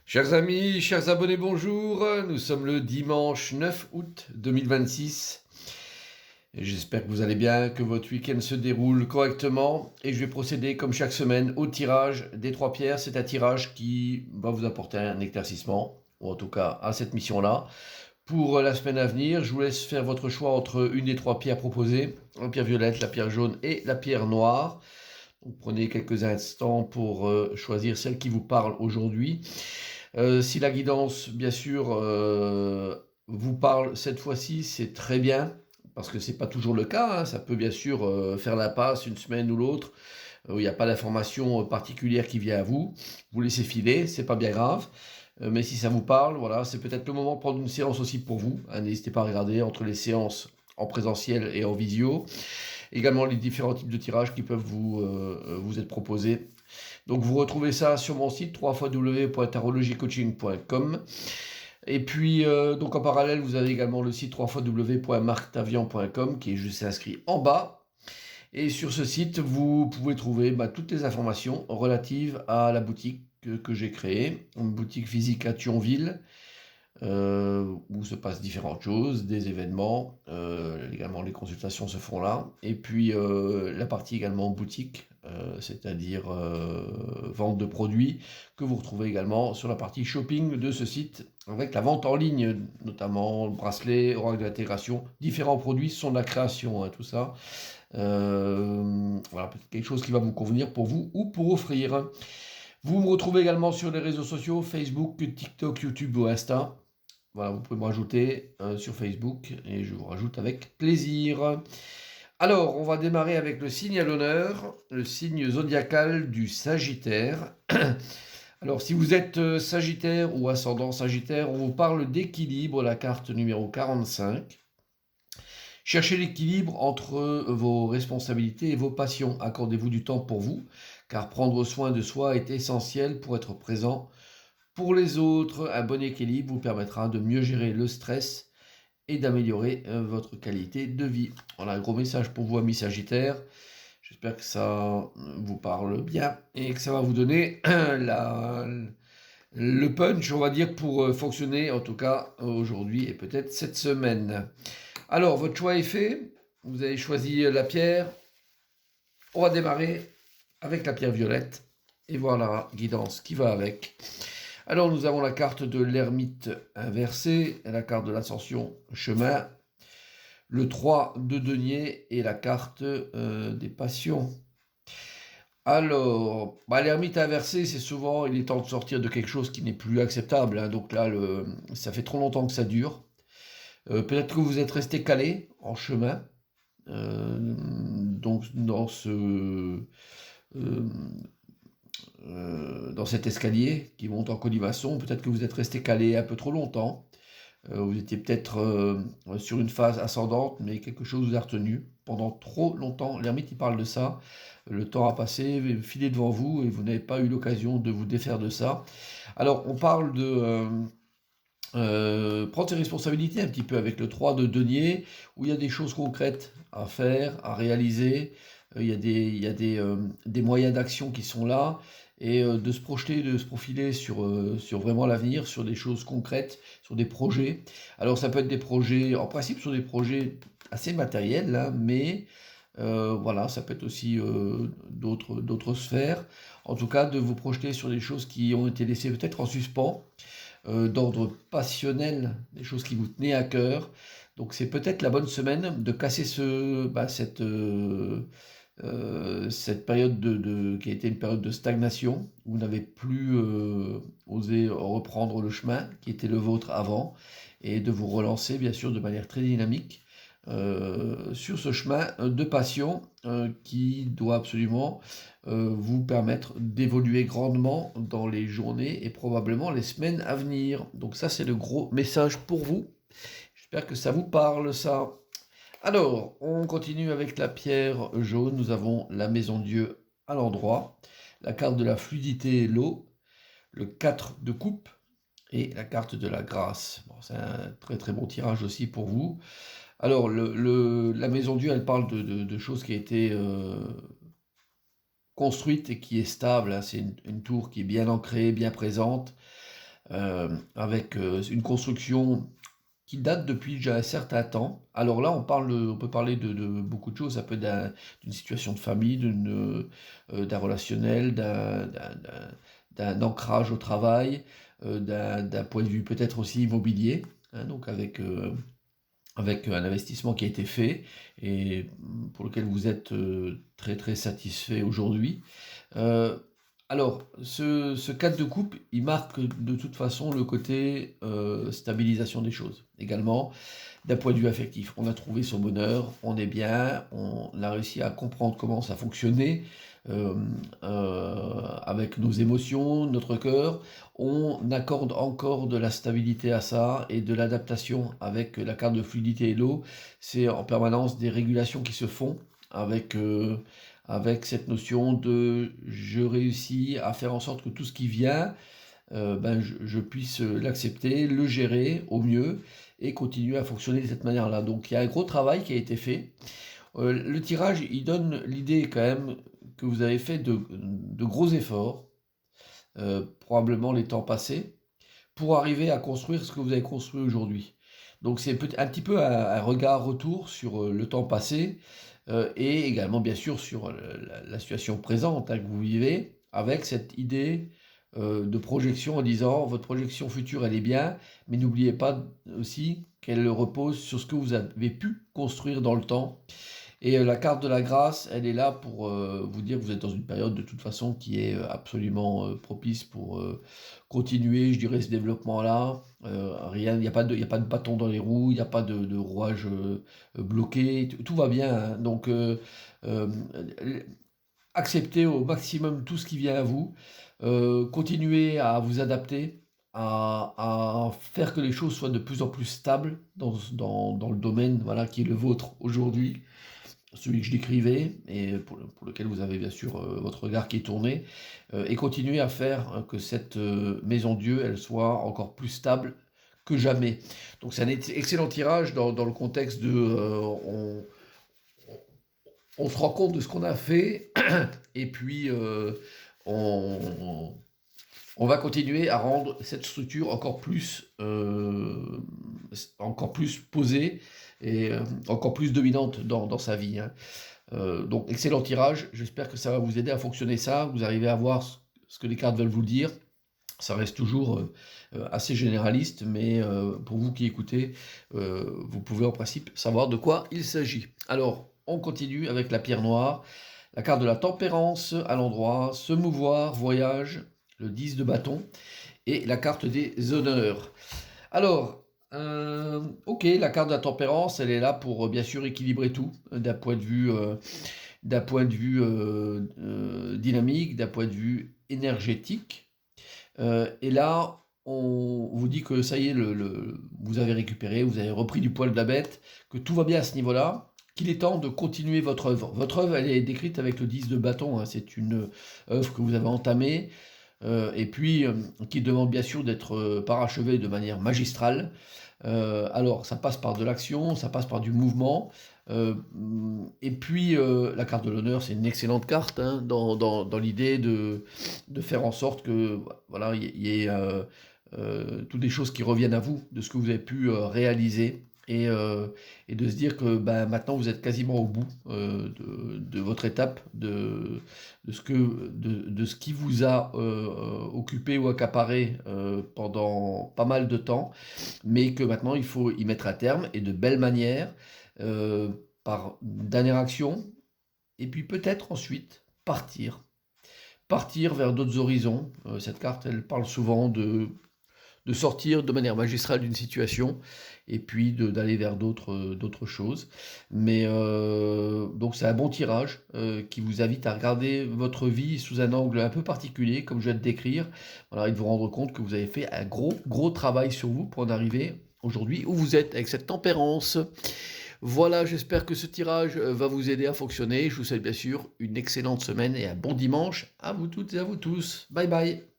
Chers amis, chers abonnés, bonjour. Nous sommes le dimanche 9 août 2026. Et j'espère que vous allez bien, que votre week-end se déroule correctement. Et je vais procéder, comme chaque semaine, au tirage des trois pierres. C'est un tirage qui va vous apporter un éclaircissement, ou en tout cas à cette mission-là. Pour la semaine à venir, je vous laisse faire votre choix entre une des trois pierres proposées, la pierre violette, la pierre jaune et la pierre noire. Donc, prenez quelques instants pour choisir celle qui vous parle aujourd'hui. Si la guidance, bien sûr, vous parle cette fois-ci, c'est très bien, parce que c'est pas toujours le cas, hein. Ça peut bien sûr faire l'impasse une semaine ou l'autre, où il n'y a pas d'information particulière qui vient à vous. Vous laissez filer, c'est pas bien grave. Mais si ça vous parle, voilà, c'est peut-être le moment de prendre une séance aussi pour vous, hein. N'hésitez pas à regarder entre les séances en présentiel et en visio. Également les différents types de tirages qui peuvent vous être proposés. Donc vous retrouvez ça sur mon site www.tarologycoaching.com. Et puis donc en parallèle, vous avez également le site www.marctavian.com qui est juste inscrit en bas. Et sur ce site, vous pouvez trouver toutes les informations relatives à la boutique que j'ai créée, une boutique physique à Thionville, où se passent différentes choses, des événements, également les consultations se font là, et puis la partie également boutique, c'est-à-dire vente de produits, que vous retrouvez également sur la partie shopping de ce site, avec la vente en ligne, notamment le bracelet, oracle de l'intégration, différents produits sont de la création, hein, tout ça. Voilà, peut-être quelque chose qui va vous convenir pour vous ou pour offrir. Vous me retrouvez également sur les réseaux sociaux, Facebook, TikTok, YouTube ou Insta. Voilà, vous pouvez me rajouter sur Facebook et je vous rajoute avec plaisir. Alors, on va démarrer avec le signe à l'honneur, le signe zodiacal du Sagittaire. Alors, si vous êtes Sagittaire ou ascendant Sagittaire, on vous parle d'équilibre, la carte numéro 45. Cherchez l'équilibre entre vos responsabilités et vos passions. Accordez-vous du temps pour vous, car prendre soin de soi est essentiel pour être présent pour les autres. Un bon équilibre vous permettra de mieux gérer le stress et d'améliorer votre qualité de vie. Voilà un gros message pour vous, amis Sagittaires. J'espère que ça vous parle bien et que ça va vous donner le punch, on va dire, pour fonctionner, en tout cas aujourd'hui et peut-être cette semaine. Alors, votre choix est fait. Vous avez choisi la pierre. On va démarrer avec la pierre violette et voir la guidance qui va avec. Alors, nous avons la carte de l'ermite inversée, la carte de l'ascension chemin, le 3 de denier et la carte des passions. Alors, l'ermite inversé, c'est souvent, il est temps de sortir de quelque chose qui n'est plus acceptable, hein. Donc là, ça fait trop longtemps que ça dure. Peut-être que vous êtes resté calé en chemin, donc dans cet escalier qui monte en colimaçon. Peut-être que vous êtes resté calé un peu trop longtemps. Vous étiez peut-être sur une phase ascendante, mais quelque chose vous a retenu pendant trop longtemps. L'ermite, il parle de ça. Le temps a passé, filé devant vous, et vous n'avez pas eu l'occasion de vous défaire de ça. Alors, on parle de prendre ses responsabilités un petit peu avec le 3 de denier, où il y a des choses concrètes à faire, à réaliser. Il y a des moyens d'action qui sont là, et de se projeter, de se profiler sur vraiment l'avenir, sur des choses concrètes, sur des projets. Alors ça peut être des projets, en principe, sur des projets assez matériels, là, mais voilà, ça peut être aussi d'autres sphères. En tout cas, de vous projeter sur des choses qui ont été laissées peut-être en suspens, d'ordre passionnel, des choses qui vous tenaient à cœur. Donc c'est peut-être la bonne semaine de casser cette période qui a été une période de stagnation, où vous n'avez plus osé reprendre le chemin qui était le vôtre avant, et de vous relancer bien sûr de manière très dynamique sur ce chemin de passion qui doit absolument vous permettre d'évoluer grandement dans les journées et probablement les semaines à venir. Donc ça, c'est le gros message pour vous. J'espère que ça vous parle, ça. Alors, on continue avec la pierre jaune. Nous avons la maison Dieu à l'endroit, la carte de la fluidité et l'eau, le 4 de coupe et la carte de la grâce. Bon, c'est un très très bon tirage aussi pour vous. Alors, la maison Dieu, elle parle de choses qui ont été construite et qui est stable, hein. C'est une tour qui est bien ancrée, bien présente, avec une construction qui date depuis déjà un certain temps. Alors là, on peut parler de beaucoup de choses. Ça peut être d'une situation de famille, d'un relationnel, d'un ancrage au travail, d'un point de vue peut-être aussi immobilier, hein, donc avec un investissement qui a été fait et pour lequel vous êtes très très satisfait aujourd'hui. Euh, alors, ce cadre de coupe, il marque de toute façon le côté stabilisation des choses. Également, d'un point de vue affectif, on a trouvé son bonheur, on est bien, on a réussi à comprendre comment ça fonctionnait euh, avec nos émotions, notre cœur. On accorde encore de la stabilité à ça et de l'adaptation avec la carte de fluidité et l'eau. C'est en permanence des régulations qui se font avec cette notion de je réussis à faire en sorte que tout ce qui vient, je puisse l'accepter, le gérer au mieux et continuer à fonctionner de cette manière-là. Donc il y a un gros travail qui a été fait. Le tirage, il donne l'idée quand même que vous avez fait de gros efforts, probablement les temps passés, pour arriver à construire ce que vous avez construit aujourd'hui. Donc c'est un petit peu un regard retour sur le temps passé et également bien sûr sur la situation présente, hein, que vous vivez, avec cette idée de projection en disant votre projection future elle est bien, mais n'oubliez pas aussi qu'elle repose sur ce que vous avez pu construire dans le temps. Et la carte de la grâce, elle est là pour vous dire que vous êtes dans une période de toute façon qui est absolument propice pour continuer, je dirais, ce développement-là. Rien, il y a pas de bâton dans les roues, il n'y a pas de rouage bloqué, tout va bien, hein. Donc, euh, acceptez au maximum tout ce qui vient à vous, continuez à vous adapter, à faire que les choses soient de plus en plus stables dans le domaine, voilà, qui est le vôtre aujourd'hui, celui que je décrivais et pour lequel vous avez bien sûr votre regard qui est tourné, et continuer à faire que cette maison Dieu, elle soit encore plus stable que jamais. Donc c'est un excellent tirage dans le contexte de on se rend compte de ce qu'on a fait et puis on, on va continuer à rendre cette structure encore plus posée et encore plus dominante dans sa vie, hein. Donc, excellent tirage. J'espère que ça va vous aider à fonctionner ça. Vous arrivez à voir ce que les cartes veulent vous dire. Ça reste toujours assez généraliste, mais pour vous qui écoutez, vous pouvez en principe savoir de quoi il s'agit. Alors, on continue avec la pierre noire. La carte de la tempérance à l'endroit, se mouvoir, voyage, le 10 de bâton, et la carte des honneurs. Alors, ok, la carte de la tempérance, elle est là pour bien sûr équilibrer tout, d'un point de vue dynamique, d'un point de vue énergétique. Et là, on vous dit que ça y est, vous avez récupéré, vous avez repris du poil de la bête, que tout va bien à ce niveau-là, qu'il est temps de continuer votre œuvre. Votre œuvre, elle est décrite avec le 10 de bâton, hein. C'est une œuvre que vous avez entamée, et puis qui demande bien sûr d'être parachevée de manière magistrale. Alors, ça passe par de l'action, ça passe par du mouvement, et puis la carte de l'honneur, c'est une excellente carte, hein, dans l'idée de faire en sorte que voilà, il y ait toutes les choses qui reviennent à vous de ce que vous avez pu réaliser. Et de se dire que maintenant vous êtes quasiment au bout de votre étape, de ce qui vous a occupé ou accaparé pendant pas mal de temps, mais que maintenant il faut y mettre un terme et de belle manière, par dernière action, et puis peut-être ensuite partir vers d'autres horizons. Cette carte, elle parle souvent de sortir de manière magistrale d'une situation et puis d'aller vers d'autres choses. Mais donc c'est un bon tirage qui vous invite à regarder votre vie sous un angle un peu particulier, comme je viens de décrire. Voilà, et de vous rendre compte que vous avez fait un gros travail sur vous pour en arriver aujourd'hui où vous êtes avec cette tempérance. Voilà, j'espère que ce tirage va vous aider à fonctionner. Je vous souhaite bien sûr une excellente semaine et un bon dimanche à vous toutes et à vous tous. Bye bye.